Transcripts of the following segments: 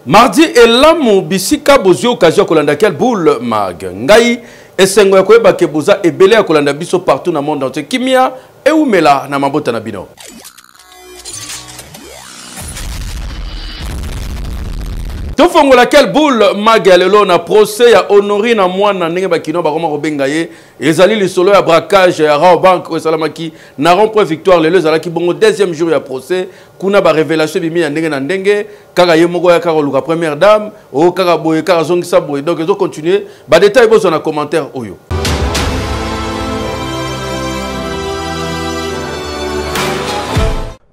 Mardi elamu bisika bozi occasion kolanda quel boule mag ngai esengo ya koyeba ke boza ebele ya kolanda biso partout na monde entier kimia eumela na mabota na bino. Tofongo laquelle boule magalelo na procès ya Honorine na mwana ndenge bakino bakoma kobenga ye ezali le solo ya braquage ya Rao Bank ko salamaki na rond-point Victoire lelo ezalaki bongo deuxième jour ya procès kuna ba révélation bimi ya ndenge na ndenge kaka ye moko ya kaka luka première dame o kaka boye kaka zongisa boye donc ezo continuer ba détail bozo na commentaire oyo.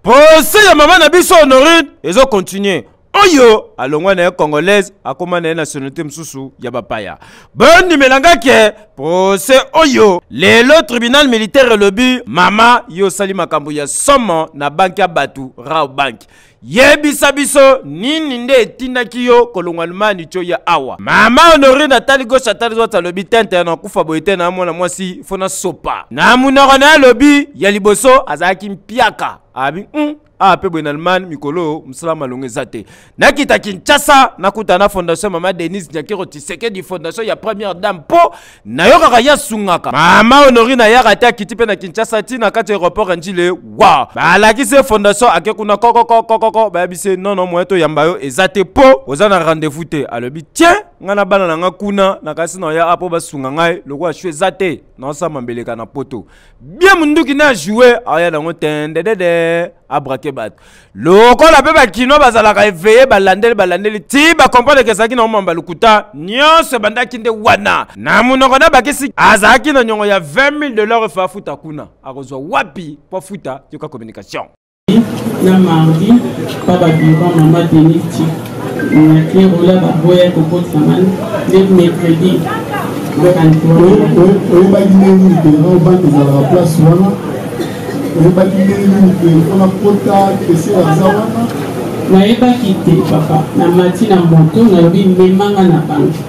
Procès ya maman na biso Honorine ezo continuer. Oyo alongwa na congolaise akoma na nationalité msusu ya bapaya. Bondi melangake procès oyo lelo tribunal militaire lobby mama yo sali makambo ya somo na banki ya batu Rao Bank. Yebisa biso nini nde etindaki yo kolongwa lumani cho ya awa. Mama Honorine atali gauche atali droite lobby tente na kufa boyete na mwana mwasi fona sopa. Na munoko na lobby ya liboso azaki mpiaka. Abi pe Benalman mikolo msala malonge zate nakita Kinshasa nakuta na fondation mama Denise Nyakiro Tshisekedi fondation ya première dame po na yoka ya sungaka mama Honorine ya kata kitipe na Kinshasa tina kati aéroport njile wa balaki se fondation akekuna koko babise non moeto yambayo ezate po ozana rendez-vous te alobi tiens ngana bana na ngakuna na kasi na ya apo basunga ngai lokwa shwe zate na sa mambeleka na poto bien munduki na jouer aya na ngotendedede abrake bat loko la pe bakino bazalaka éveillé balandeli ti ba comprendre que saki na mamba lukuta nyonso bandaki nde wana na munoko na bakisi azaki na nyongo ya $20,000 fa futa kuna akozwa wapi po futa yoka communication na mardi papa bureau mama Denise Nyakiro la baboya kokot saman le mercredi naebaki te papa na mati na moto nalobi memanga na banke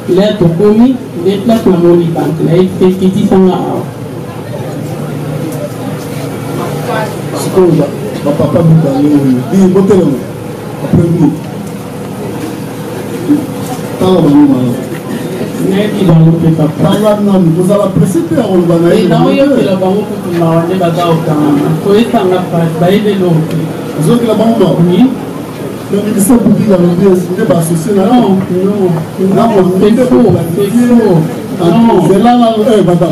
la tokomi nde place na moni banke naekitisanga awa sikoyo bapapa mibale oyo botelema apremi tala bango malamu nayebi bango mpe papa tala nani kozala presse mpe ya koloba na ye naoyokela bango kutu mawa nde baza okangama koyesanga pasi bayebeli oke ozokela bango mawa le ministère public a levé nde baassocié na zela na baba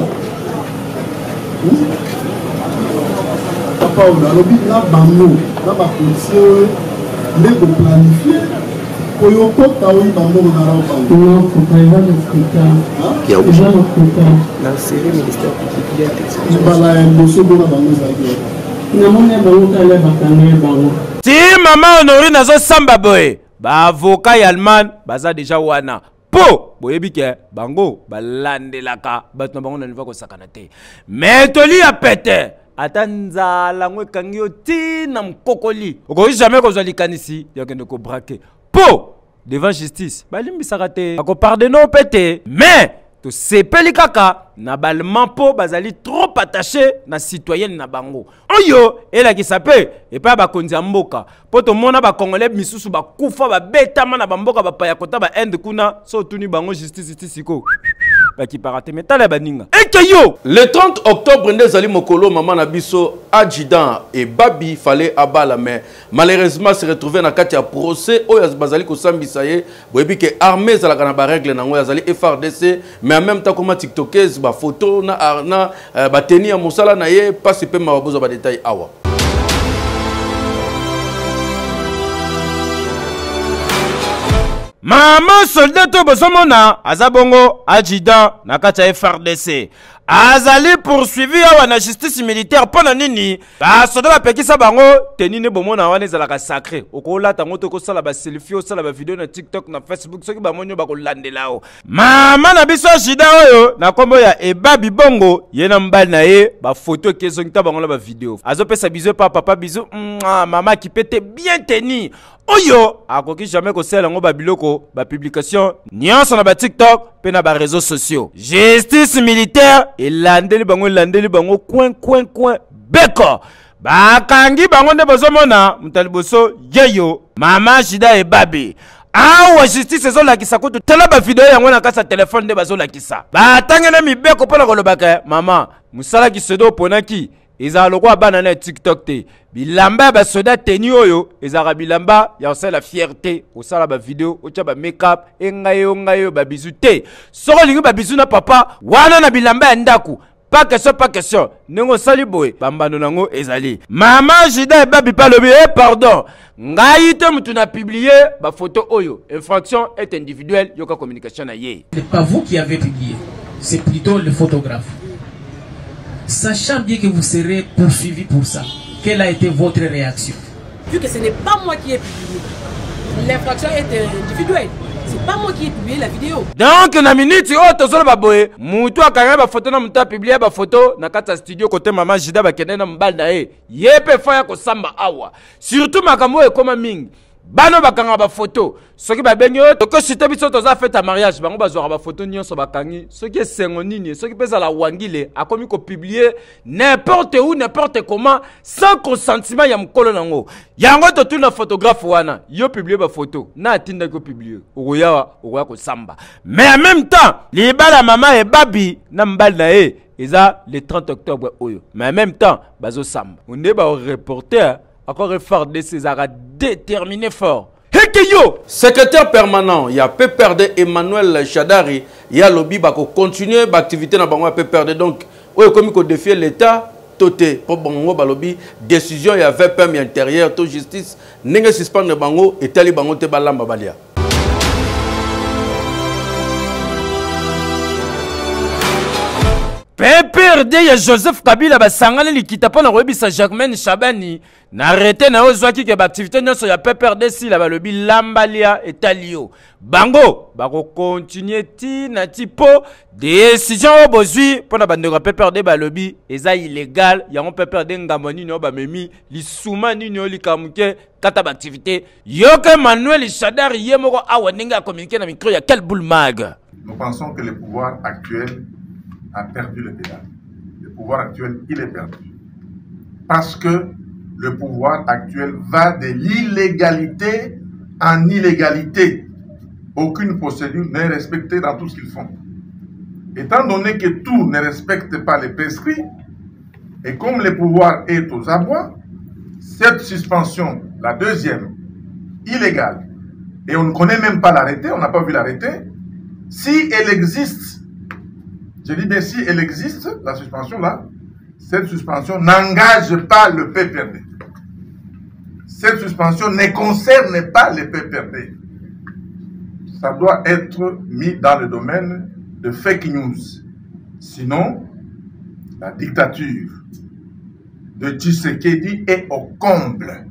papa oyo alobi na bango na bapolisier oyo nde koplanifie oyo kota oyo bango na Rao Bank la série ministère public mbala ya liboso bona bango ezalaki namoni bango kala bakanga bango ti mama Honorine azo samba boye ba avocat ya Allemagne baza déjà wana po boyebi ke bango balandelaka bato na bango na niveau ko sakana te mais toli ya pete ata nzala ngwe kangi yo ti na mkokoli okoki jamais kozwa likanisi yakende ko braquer po devant justice balimbisaka te ako pardonner pete mais to sepeli kaka na balman po bazali trop attaché na citoyenne na bango oyo elakisa pe epa bakonzi ya mboka po tomona bakongolais misusu bakufa babetama na bamboka bapaya kota ba Inde kuna so tuni bango justice siko bakipara metala baninga ekeyo Le 30 octobre ndezali mokolo maman na biso adjudant et Babi fallait abala mais malheureusement se retrouver na kati ya procès oyo bazali kosambisa ye boyebi ke armée zalaka na ba règle nango yazali FRDC mais en même temps comme TikTokers ba photo na arna ba teni ya mosala na ye passe pe mababozo ba détail awa. Maman soldat to bosomona azabongo adjudant na kati ya FRDC azali poursuivi awa na justice militaire pona nini ba soldat bapekisa bango tenine bomona wana ezalaka sacré okolata ngo to kosala ba selfie osala ba video na TikTok na Facebook soki bamonyo bakolandela o mama na biso adjudant oyo na kombo ya Ebabi bongo ye na mbali na ye ba photo kezo ngita bango la ba video azopesa biso pa papa biso mama qui pète bien teni oyo akoki jamais kosala ngo ba biloko ba publication nyonso na ba TikTok pe na ba réseaux sociaux justice militaire elandeli bango coin beko bakangi bango nde bozomona mutaliboso yeyo mama Shida Ebabi awa justice ezolakisa kutu tala bavideo yango na kati ya telefone nde bazolakisa batangela mibeko mpona kolobaka mama mosalaki soda oponaki ezala lokola bana na TikTok te bilamba ya basoda teni oyo ezalaka bilamba ya kosala fierté kosala bavideo otya bamake-up engayo babizu te soko olingi babizu na papa wana na bilamba ya ndako. Pas question. Nengo sali boy. Bambano nango ezali. Maman Jida babi palobi. Pardon. Ngai te mutu na publié ba photo oyo. Infraction est individuelle. Yoka communication na ye. Ce n'est pas vous qui avez publié. C'est plutôt le photographe. Sachant bien que vous serez poursuivi pour ça. Quelle a été votre réaction? Vu que ce n'est pas moi qui ai publié. L'infraction est individuelle. C'est pas moi qui ai publié la vidéo. Donc, na minute, oh, tozolo baboye. Moutou a carrément photo na moutou a publié ba photo na kata studio côté maman Jida ba kende na mbal na e. Yepe faya ko samba awa. Surtout makambo e koma ming. Bano bakanga ba photo. Soki ba benyo to ko site biso toza fait ta mariage bango bazwa ba photo nyonso bakangi. Soki esengo nini, soki pesa la wangile akomi ko publier n'importe où n'importe comment sans consentement ya mkolo nango. Yango to tuna photographe wana, yo publier ba photo, na atinda ko publier. Oya ko samba. Mais en même temps, li bala mama e babi na mbal na e eza le 30 octobre oyo. Mais en même temps, bazo samba. On est ba reporter encore fort de César déterminé fort. Hekeyo, secrétaire permanent, il y a PPRD Emmanuel Chadari, il y a lobby bako continuer l'activité na bango PPRD donc oyo komi ko défier l'état toté pour bango ba lobby décision il y avait permis intérieur to justice ninga suspendre bango et tali bango te balamba balia. PPRD ya Joseph Kabila basangana likita pona koyebisa Jacquemaine Chabani na arrêté na ozwaki ke activité nyonso ya PPRD si la balobi lambalia etalio bango bako continuer ti na tipo décision obozwi pona bandeko PPRD balobi eza illégal yango PPRD ngamoni no bamemi lisuma nini olikamuke kata ba activité yoka Emmanuel Chadari yemoko awa ninga communiquer na micro ya quel boule mag. Nous pensons que le pouvoir actuel a perdu le pédale. Le pouvoir actuel, il est perdu. Parce que le pouvoir actuel va de l'illégalité en illégalité. Aucune procédure n'est respectée dans tout ce qu'ils font. Étant donné que tout ne respecte pas les prescrits, et comme le pouvoir est aux abois, cette suspension, la deuxième, illégale, et on ne connaît même pas l'arrêté, on n'a pas vu l'arrêté, si elle existe, je dis bien si elle existe, la suspension là, cette suspension n'engage pas le PPRD. Cette suspension ne concerne pas le PPRD. Ça doit être mis dans le domaine de fake news. Sinon, la dictature de Tshisekedi est au comble.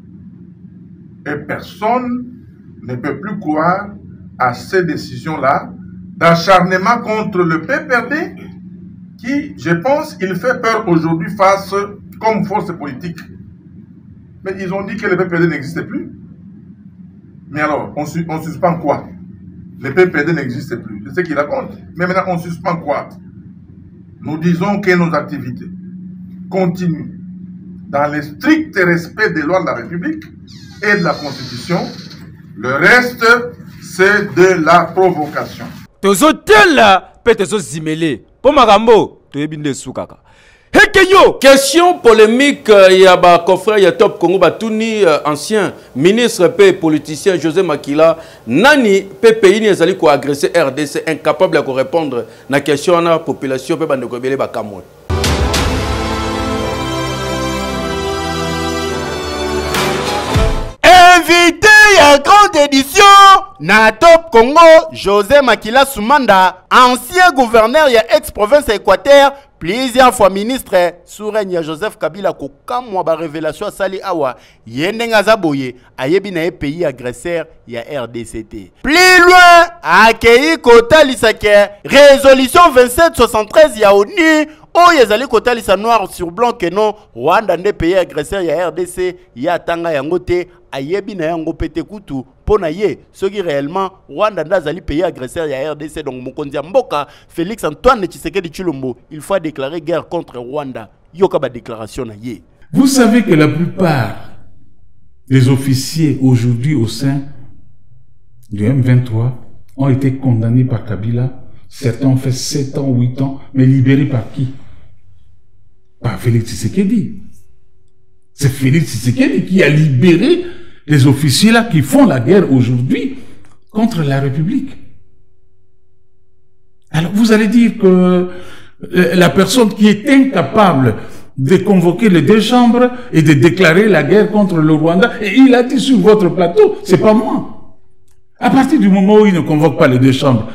Et personne ne peut plus croire à ces décisions-là d'acharnement contre le PPRD qui, je pense, il fait peur aujourd'hui face comme force politique. Mais ils ont dit que le PPRD n'existait plus. Mais alors, on suspend quoi? Le PPRD n'existe plus. C'est ce qu'il raconte. Mais maintenant, on suspend quoi? Nous disons que nos activités continuent dans le strict respect des lois de la République et de la Constitution. Le reste, c'est de la provocation. Tozo tela pe tozo zimele po makambo toyebinde sukaka hekeyo. Question polémique il y a ba confrère ya Top Congo batuni ancien ministre pe politicien José Makila nani pe pays ni ezali ko agresser RDC incapable à répondre na question na population pe bande ko bele ba kamon. Invité à grande édition na Top Congo, José Makila Soumanda, ancien gouverneur ya ex-province Équateur, plusieurs fois ministre sous règne ya Joseph Kabila ko kamwa ba révélation sali awa yendenga zaboye ayebi na pays agresseur ya RDCT. Plus loin, accueilli kota lisake résolution 2773 ya ONU o yezali kota lisa noir sur blanc que non Rwanda nde pays agresseur ya RDC ya tanga yango te ayebi na yango pete kutu pona ye soki réellement Rwanda ndazali pays agresseur ya RDC donc mokonzi ya mboka Félix Antoine Tshisekedi Tshilombo il faut déclarer guerre contre Rwanda yoka ba déclaration na ye. Vous savez que la plupart des officiers aujourd'hui au sein du M23 ont été condamnés par Kabila. Certains ont fait 7 ans, 8 ans, mais libérés par qui? Par Félix Tshisekedi. C'est Félix Tshisekedi qui a libéré les officiers là qui font la guerre aujourd'hui contre la République. Alors vous allez dire que la personne qui est incapable de convoquer les deux chambres et de déclarer la guerre contre le Rwanda, et il a dit sur votre plateau, c'est pas moi. À partir du moment où il ne convoque pas les deux chambres,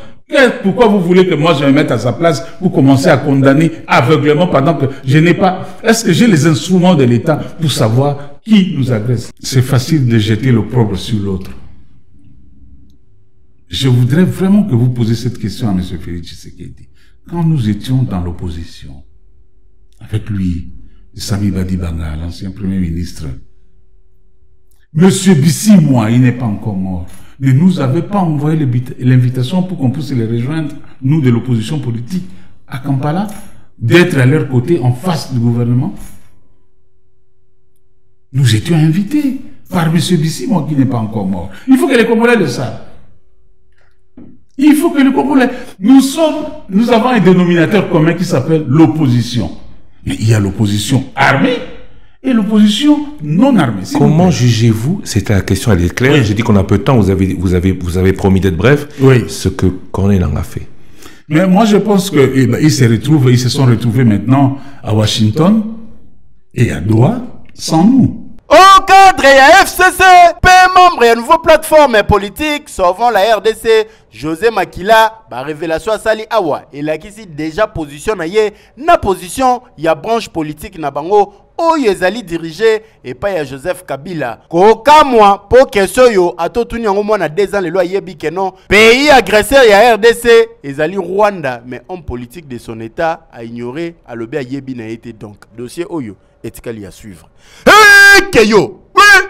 pourquoi vous voulez que moi je me mette à sa place pour commencer à condamner aveuglément pendant que je n'ai pas... Est-ce que j'ai les instruments de l'État pour savoir qui nous agresse? C'est facile de jeter l'opprobre sur l'autre. Je voudrais vraiment que vous posiez cette question à M. Félix Tshisekedi. Quand nous étions dans l'opposition, avec lui, Sami Badibanga, l'ancien Premier ministre, M. Bissimois, il n'est pas encore mort, ne nous avait pas envoyé l'invitation pour qu'on puisse les rejoindre, nous de l'opposition politique, à Kampala, d'être à leur côté en face du gouvernement. Nous étions invités par M. Bissimois qui n'est pas encore mort. Il faut que les Congolais le savent. Il faut que les Congolais... Nous avons un dénominateur commun qui s'appelle l'opposition. Mais il y a l'opposition armée et l'opposition non armée. Comment jugez-vous, c'était la question, elle est claire, oui. J'ai dit qu'on a peu de temps, vous avez promis d'être bref, oui. Ce que Corneille en a fait. Mais moi je pense qu'ils se sont retrouvés maintenant à Washington et à Doha sans nous. Au cadre ya FCC, membre et nouveau plateforme politique, sauvant la RDC, José Makila, révélation à Sali Awa, et là qui déjà positionné na position, il y a branche politique na bango, où yezali dirigé et pas ya Joseph Kabila. Koka moi, pour que soyo, à tout yango moi na 2 ans le loi yebi que non, pays agresseur ya RDC, ezali Rwanda, mais homme politique de son état a ignoré, a lobé a yebi na été donc. Dossier Oyo, etikali à suivre. Keyo.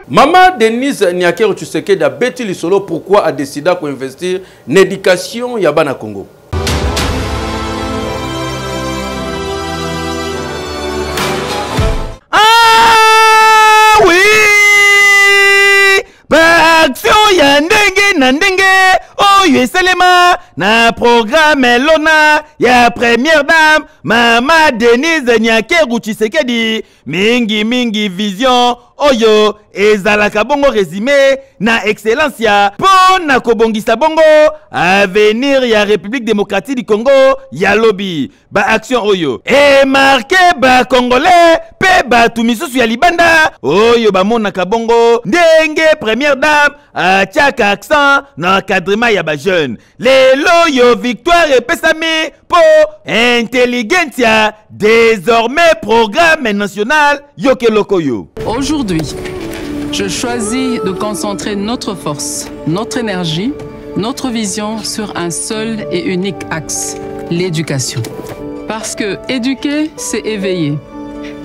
Maman Denise Nyakero Tshisekedi a bêti le solo pourquoi a décidé d'investir en éducation Yabana Congo. Ah oui! Action ya ndenge na ndenge oyo esalema na programme Lona ya première dame Mama Denise Nyakero Tshisekedi mingi vision oyo ezalaka bongo résumé na excellence ya po na kobongisa bongo avenir ya République démocratique du Congo ya lobby ba action oyo e marqué ba congolais pe ba tumisusu ya libanda oyo ba monaka bongo ndenge première dame atiaka accent na encadrement ya ba jeune lelo yo victoire epesami po intelligentsia désormais programme national yokelokoyo. Aujourd'hui, je choisis de concentrer notre force, notre énergie, notre vision sur un seul et unique axe, l'éducation. Parce que éduquer, c'est éveiller.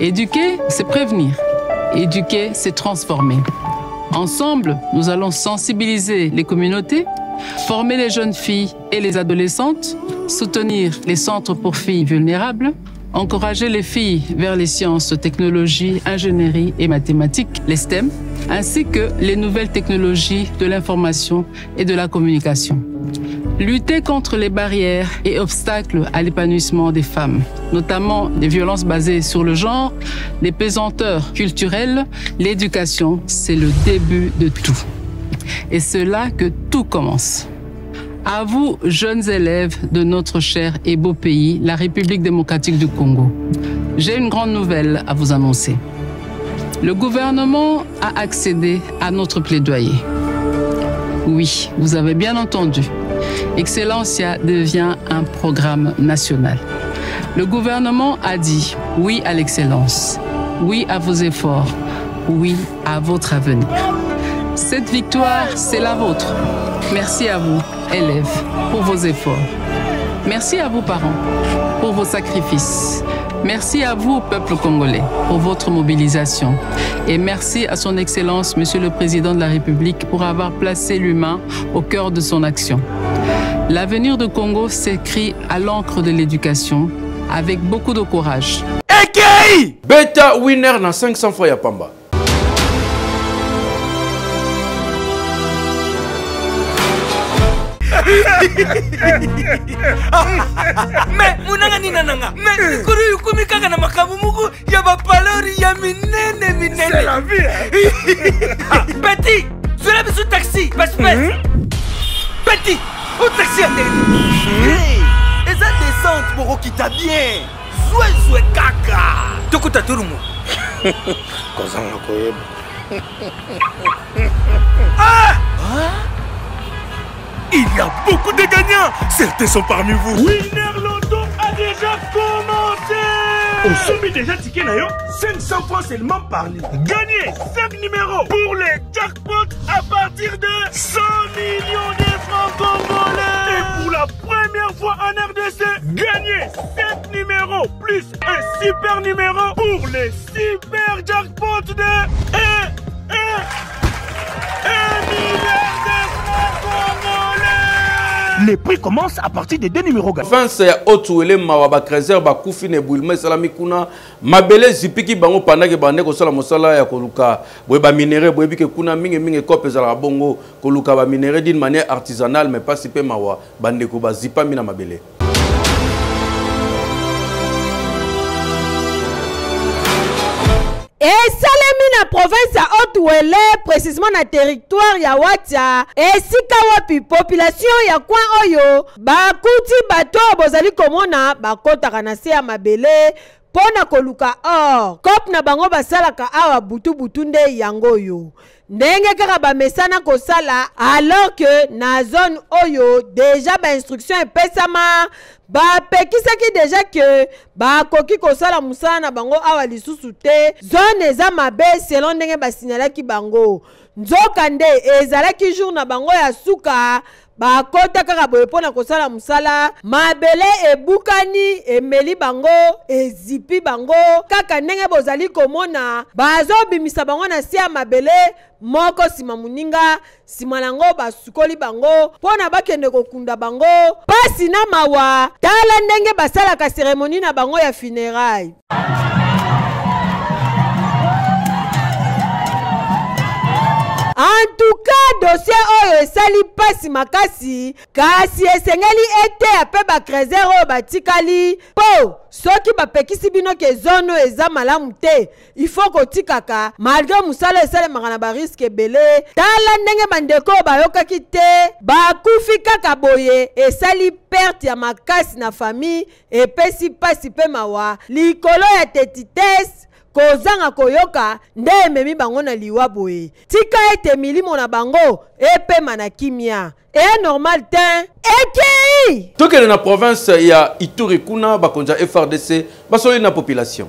Éduquer, c'est prévenir. Éduquer, c'est transformer. Ensemble, nous allons sensibiliser les communautés, former les jeunes filles et les adolescentes, soutenir les centres pour filles vulnérables, encourager les filles vers les sciences, technologies, ingénierie et mathématiques, les STEM, ainsi que les nouvelles technologies de l'information et de la communication. Lutter contre les barrières et obstacles à l'épanouissement des femmes, notamment les violences basées sur le genre, les pesanteurs culturelles, l'éducation, c'est le début de tout. Et c'est là que tout commence. À vous, jeunes élèves de notre cher et beau pays, la République démocratique du Congo, j'ai une grande nouvelle à vous annoncer. Le gouvernement a accédé à notre plaidoyer. Oui, vous avez bien entendu. Excellencia devient un programme national. Le gouvernement a dit oui à l'excellence, oui à vos efforts, oui à votre avenir. Cette victoire, c'est la vôtre. Merci à vous, élèves, pour vos efforts. Merci à vous, parents, pour vos sacrifices. Merci à vous, peuple congolais, pour votre mobilisation. Et merci à son Excellence, Monsieur le Président de la République, pour avoir placé l'humain au cœur de son action. L'avenir du Congo s'écrit à l'encre de l'éducation, avec beaucoup de courage. Ekei! Beta winner na 500 fois ya pamba. Mais munanga nina nanga. Mais kuru yukumi kaka na makamu muku ya bapalori ya minene. C'est la vie. Petit, sur la sous taxi, passe-passe. Petit, au taxi à hey, et ça descente pour qui t'a bien. Zoué kaka. Tokuta turumu. Kozanga koyeba. Ah! Il y a beaucoup de gagnants. Certains sont parmi vous. Winner Lotto a déjà commencé. On soumet déjà ticket nayo 500 francs seulement par litre. Gagnez 5 numéros pour les jackpots à partir de 100 millions de francs congolais. Et pour la première fois en RDC, gagnez 7 numéros plus un super numéro pour les super jackpots de 1 milliard de francs congolais. Les prix commencent à partir de 2 numéros. Enfin, c'est Otuele Mawaba Krezer Bakufi Nebulme Salamikuna Mabele Zipiki Bango Pandake Bandeko Salamosala ya Koluka Weba minéré Webike Kuna Minge Kope Zala Bongo Koluka ba minéré d'une manière artisanale mais pas si peu Mawa Bandeko ba Zipa Mina Mabele. Et salemi na province ya Haut-Ouele, précisément na territoire ya Watia, et sika wapi population ya coin oyo, bakuti bato bozali komona bakotaka na se ya mabele pona koluka or. Kop na bango basalaka awa butu nde yango yo. Ndenge kaka bamesana kosala alors que na zone oyo déjà ba instruction epesama bapekisaki déjà que bakoki kosala musala na bango awa lisusu te. Zone eza mabe selon ndenge basignalaki bango. Nzoka nde ezalaki jour na bango ya suka bakota kaka boye pona kosala musala mabele ebukani emeli bango ezipi bango kaka ndenge bozali komona bazobimisa bango na se ya mabele moko sima muninga sima nango basukoli bango pona bakende kokunda bango pasi na mawa tala ndenge basalaka cérémonie na bango ya funérailles. En tout cas, dossier oyo esali pasi makasi kasi esengeli ete ape ba Krezer oyo batikali po soki bapekisi bino ke zono eza malamu te il faut kotikaka malgré musala esalemaka na bariske ebele tala ndenge bandeko bayokaki te bakufi kaka boye esali perte ya makasi na famille epesi pasi pe mawa likolo ya tetitese kozanga koyoka nde ememi bango na liwa boye tika ete milimo na bango epema na kimia e normal te ekei tokende na province ya Ituri kuna bakonza FRDC basoli na population.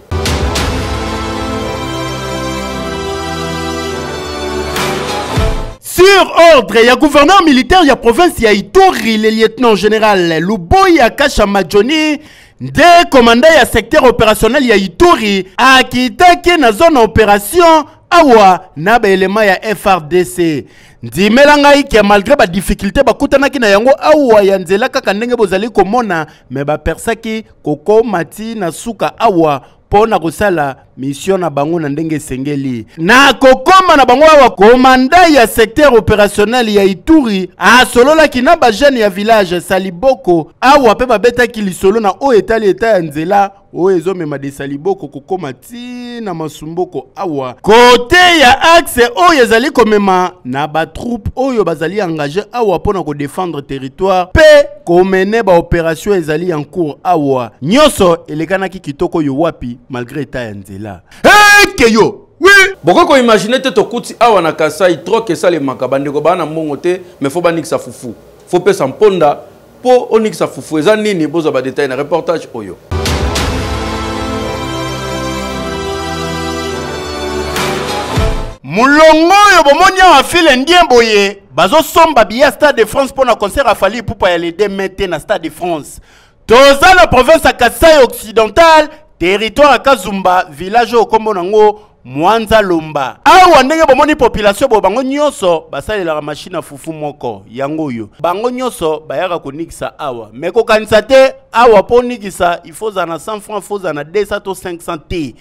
Sur ordre, il y a gouverneur militaire, il y a province, il y a Ituri, le lieutenant général Luboya Kasha Majoni, des commandants ya secteur opérationnel ya Ituri, a kitaki na zone opération awa na ba élément ya FRDC. Ndimelanga iki malgré ba difficulté bakutanaki na yango awa ya nzela kaka ndenge bozali komona me ba persaki koko mati na suka awa pona kosala mission na bango na ndenge sengeli na kokoma na bango awa komanda ya secteur opérationnel ya Ituri a solola kina ba jeune ya village Saliboko awa pe babetaki lisolo na o etali eta ya nzela o ezomema de Saliboko kokoma ti na masumboko awa kote ya axe o ezali komema na ba troupe oyo bazali engagé awa pona ko défendre territoire pe komene ba opération ezali en cours awa nyoso elekanaki kitoko yo wapi malgré ta ya nzela. Hey, Keyo! Oui! Boko imaginer te tokuti awa na Kasai trop que ça les makabande ko bana mbongo te mais faut ba nikisa fufu. Faut pesa mponda po onikisa fufu eza nini bozo ba détail na reportage oyo. Mulongo yo bomonya wa file ndiemboye bazo somba biya Stade de France pour na concert a fali pour ya les 2 mètres na Stade de France. Toza la province à Kasai occidental territoire à Kazumba, village au Kombonango, Mwanza Lomba. Awa ndenge bomoni population bo bango nyonso basalela la machine à fufu moko yango yo. Bango nyonso bayaka konikisa awa. Mais ko kanisa te awa po nikisa il faut zana 100 francs, faut zana 200 to 500 t.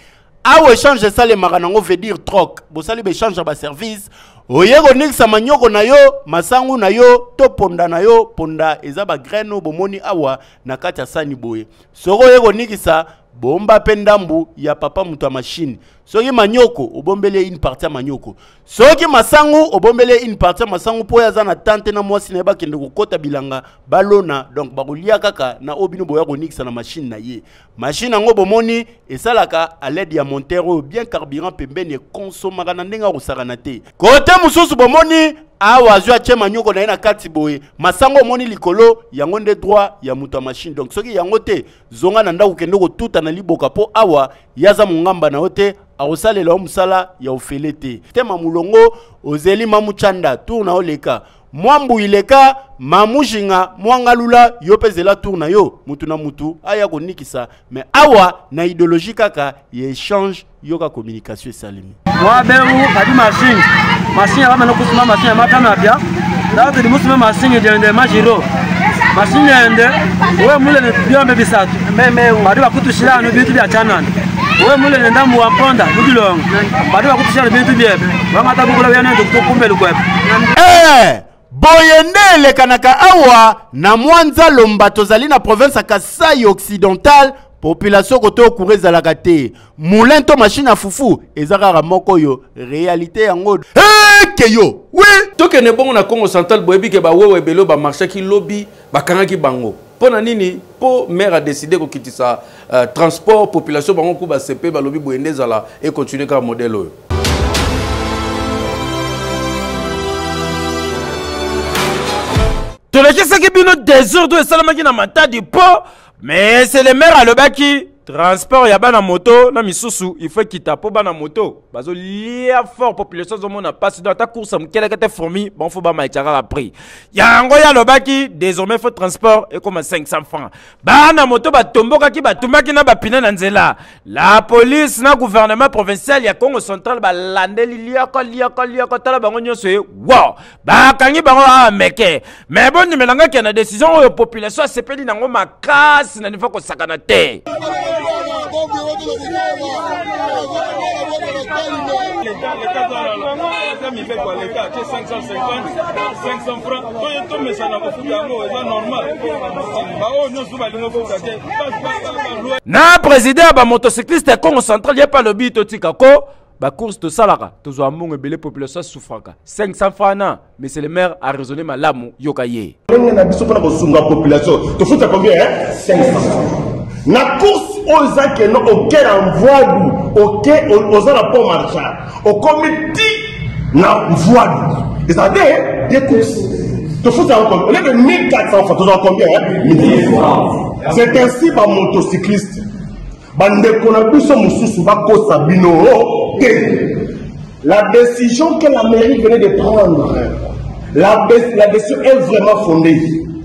awa échange ça les maranango veut dire troc bosali be échange ba service oyego nikisa manyoko na yo masangu na yo to ponda na yo ponda eza ba graine bomoni awa na kati ya sani boye soko oyego nikisa bomba pendambu ya papa mutu ya machine soki manyoko obombele une partie ya manyoko soki masangu obombele une partie ya masangu po yaza na tante na mwasi na ba kende kokota bilanga balona donc bakolia kaka na obino boya konikisa na machine na ye machine ngo bomoni esalaka à l'aide ya montero bien carburant pembeni consommaka na ndenga kosakana te kote mususu bomoni awa zwa che manyoko na ye na kati boye masango moni likolo yango nde droit ya mutu ya machine donc soki yango te zonga na ndako kende kotuta na liboka po awa yaza mungamba na ote akosalela omusala ya ofele te tema mulongo ozeli mamuchanda tour na oleka mwambu ileka mamujinga mwangalula yo pezela tour na yo mutu na mutu aya konikisa mais awa na idéologie kaka ya échange yoka communication esalemi moi beru kadi machine aba na kusuma machine mata na bia da to musuma machine de majiro machine ende we mule ne bio mbe bisatu meme badi bakutushira no bitu bya chanana we mule ne ndamu wa ponda mudilongo badi bakutushira bitu byebe bangata bukula byane to kumbele kwebe boyende kanaka awa na mwanza lomba tozali na province ya Kasai occidental population koto okureza la kate moulin to machine à fufu ezaka moko yo réalité yango keyo oui toke ne bongo na Congo central boyebi ke ba wewe belo ba marché ki lobby ba kangaki bango pona nini po maire a décidé ko kitisa transport population bango ku ba CP ba lobby boyende zala et continuer ka modèle oyo. Tout le qui qui bino désordre et salamaki na mata du pot, mais c'est le maire à l'obaki. Transport ya bana moto na misusu il faut quitter po bana moto bazo lia fort population zo mona passe dans ta course am kele kete fourmi bon faut ba maïchara la prix ya ngo ya lobaki désormais faut transport et comme 500 francs bana moto ba tomboka ki ba tumaki na ba pina na nzela la police na gouvernement provincial ya Congo central ba landeli lia ko tala bango nyonso e wow ba kangi bango a meke mais bon nimelanga ki na décision o population sepeli nango makasi na niveau ko sakana te. Na président ba motocycliste Congo central y a pas le but otikako ba course de salaka tozo amongo belé population souffraka 500 francs na mais c'est le maire a raisonné malamu yokaye na biso pona ko sunga population to futa combien 500 na course aux que non au quai envoi aux rapports marchands au comité na voie et ça des courses te faut encore on est de 1400 francs tu as combien 1000 francs c'est ainsi par motocycliste bande kona biso mususu ba ko sabino la décision que la mairie venait de prendre la décision est vraiment fondée.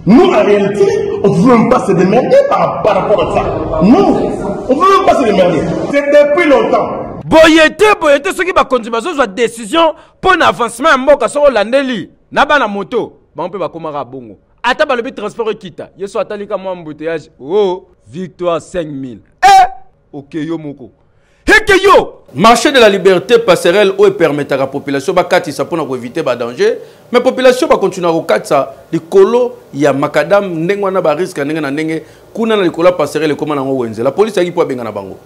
Nous, en réalité, on ne veut même pas se démerder par rapport à ça. Non, on ne veut même pas se démerder. C'est depuis longtemps. Boyete, ceux qui vont continuer à décision pour un avancement à Moka sur l'Andeli. Naba na moto, on peut pas commencer à bongo. Attends, le transport quitte. Je suis allé comme un embouteillage. Oh, victoire 5000. Ok, yo moko. Yo! Marché de la liberté passerelle où permet à la population pour éviter les dangers. Mais la population va continuer à faire les colos, il y a macadam, n'engwana ba risque n'engana n'enge, kuna na les colos passerelle comme na wenze. La police a dit pour bengana bango.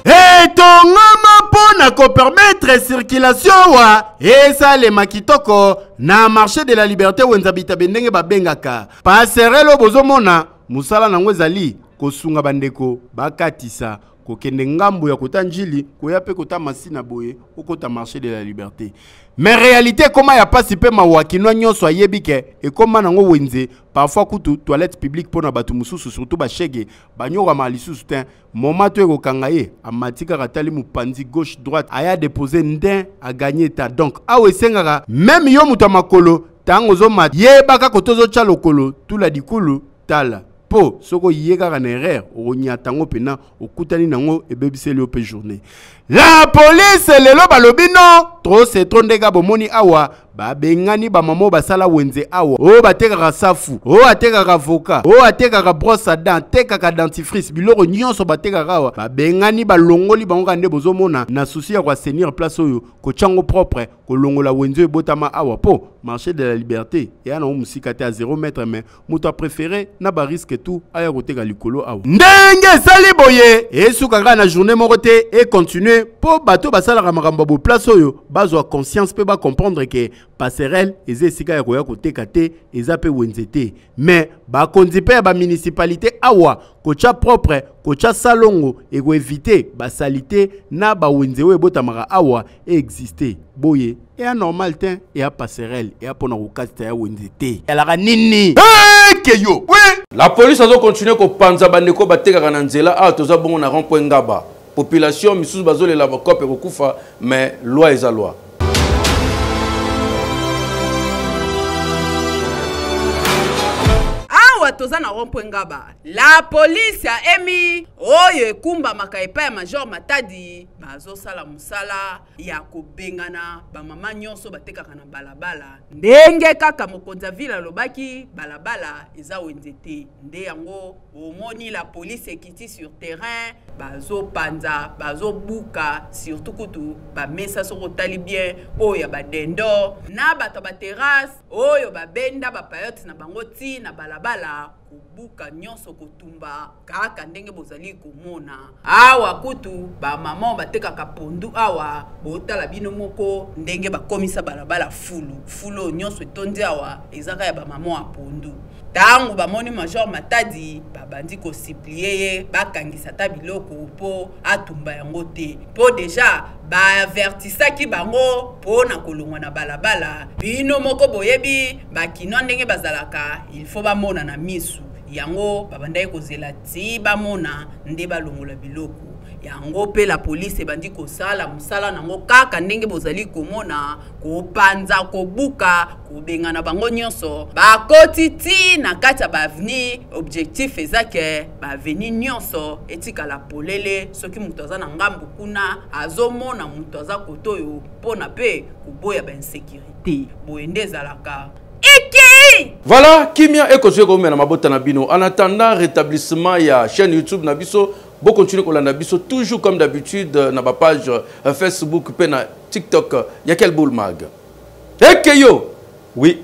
Et ton homme pour ko permettre circulation wa et ça les makitoko na marché de la liberté où nzabita bendenge ba bengaka. Passerelle bozomona musala nango ezali kosunga bandeko bakatisa kokende ngambo ya kota njili koya pe kota masina boye okota marché de la liberté. Mais réalité comment ya pas sipe mawakino nyonso ayebike et comment nango wenze parfois kutu toilette publique pona batu mususu surtout ba chege banyoka malisusu ten moment to ekokangaye amatika katali mupanzi gauche droite aya déposer ndin a gagner ta donc awe sengaka même yo muta makolo tango zo mat yebaka kotozo cha lokolo tula dikulu tala po soko yega na erreur onya tango pena okutani nango ebebiseli ope journée la police lelo balobino trop c'est trop ndega bomoni awa ba bengani ba mamo basala wenze awa o batekaka safu o atekaka avocat o atekaka brosse à dents tekaka dentifrice biloko nyonso batekaka awa ba bengani ba longoli bango kande bozomona na souci ya kwa senir place oyo ko chango propre ko longola wenze botama awa po marché de la liberté et ana musika te à 0 mètre mais muto préféré na ba risque tout aya koteka likolo awa ndenge sali boye et sukanga na journée morote et continuer po bato basala makambo bo place oyo bazwa conscience pe ba comprendre que passerelle eze sika ya koya koteka te eza pe wenzete mais ba kondipe ba municipalité awa kocha propre kocha salongo et ko éviter ba salité na ba wenzewe botamaka awa exister boye et à normal ten et à passerelle et à pona kokasta ya wenzete ala nini keyo oui la police a continué ko panza bandeko batekaka na nzela a toza bongo na rond-point Ngaba population misusu bazolela bakope kokufa mais loi eza loi. Toza na rond-point Ngaba la police a emi oyo ekumba makaipa ya Major Matadi bazo sala musala ya kobengana ba mama nyonso batekaka na balabala ndenge kaka mokonza vila lobaki balabala eza wenzete nde yango omoni la police ekiti sur terrain bazo panza bazo buka surtout kutu ba mesa soko tali bien oyo ba dendo na bato ba terrasse oyo ba benda ba payote na bango ti na balabala kubuka nyonso kotumba kaka ndenge bozali komona awa kutu ba mama batekaka pondu awa botala bino moko ndenge bakomisa balabala fulu nyonso etondi awa ezaka ya ba mama a pondu tango bamoni Major Matadi babandi ko supplier ye bakangisa ta biloko po atumba yango te po deja ba avertisaki bango po na kolongwa na balabala bino moko boyebi bakino ndenge bazalaka il faut bamona na misu yango babandai kozela ti bamona nde balongola biloko yango pe la police bandi kosala musala nango kaka ndenge bozali komona kopanza kobuka kobengana bango nyonso bakoti ti na kati ya baveni objectif ezake baveni nyonso etikala polele soki mutu aza na ngambu kuna azomona mutu aza kotoyo mpona pe koboya bainsécurité boye nde ezalaka. Voilà, Kimia et Kosué Komé na mabota na bino. En attendant rétablissement ya chaîne YouTube na biso, bon continuer kolanda biso toujours comme d'habitude na ba page Facebook pe na TikTok. Ya quel boule mag. Ekeyo. Oui.